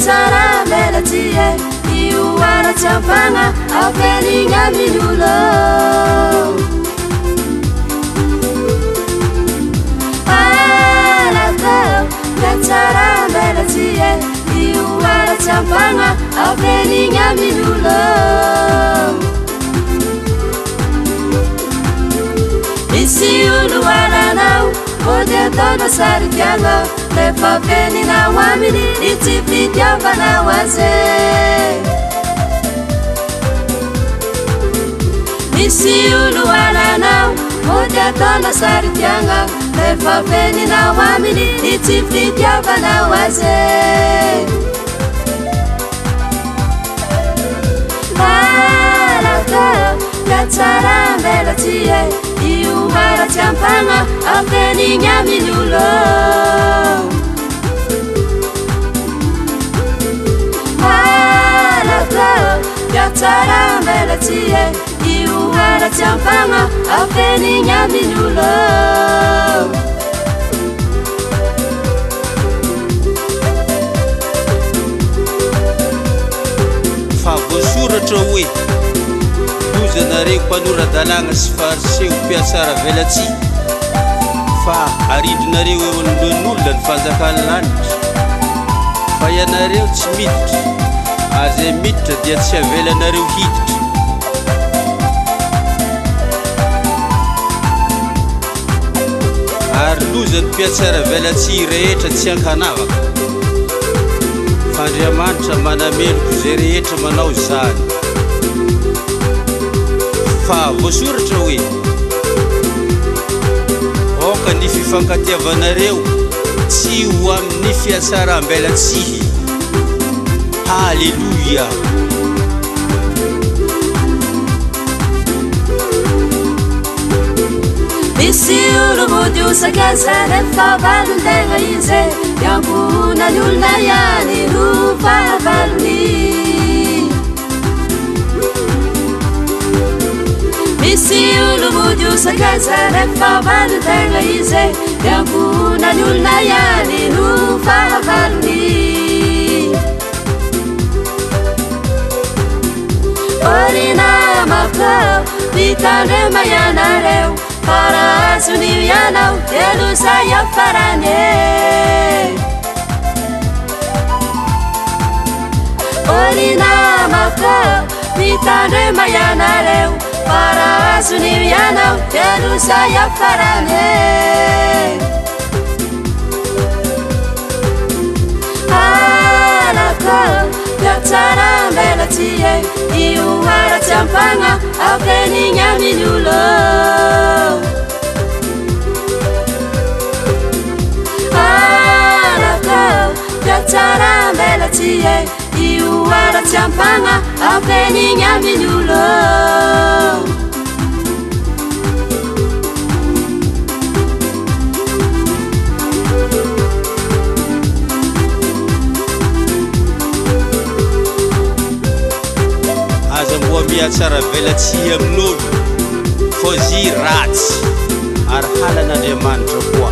tsara melatie iuara tiampagna aferigna minulo alatao tsara melatie iuara tiampagna aferigna minulo isiuluaranao odetona saritianga lefafenina wamini itipitiavana waze isiuluaranao odetona saritianga lefafenina wamini itipitiavana waze alatao yatsara melatie iuara tiampagna aferigna minulo alatao yatsara melatie iuara tiampagna aferigna minulo fa voasoratra hoe lozanareo mpanoradalagna sy fariseo mpiasara velatsia fa arindrinareo eo an'olona ny fanjakany lanitra fa ianareo tsy miditra ary zay miditra dia tsy avelanareo hiditra ary lozany mpiatsara velatsia rehetra tsy ankanavaka fa Andriamanitra manamenoko zay rehetra manao zany fa voasoratra hoe oka ny fifankatiavanareo tsy ho amin'ny fiatsaram-belatsihy. Halleluja. Misy olo modiosaka rehefa valon-tegna izy iambona ny olona ihany no fahavalony. Misy olo modiosaka rehefa valon-tegna izy iambona ny olona ihany no fahavalony. Orina mapao vitandrema ianareo para azony ianao elozay afarane. Orina mapao vitandrema ianareo para azony ianao elozay afarane. Alakao yatsara melatie iuara tiampagna aferigna minulo. Alakao yatsara melatie iuara tiampagna aferigna minulo. Mboa miatsara velatsia amin'olo fô zy ratsy ary halan'Andriamanitra koa.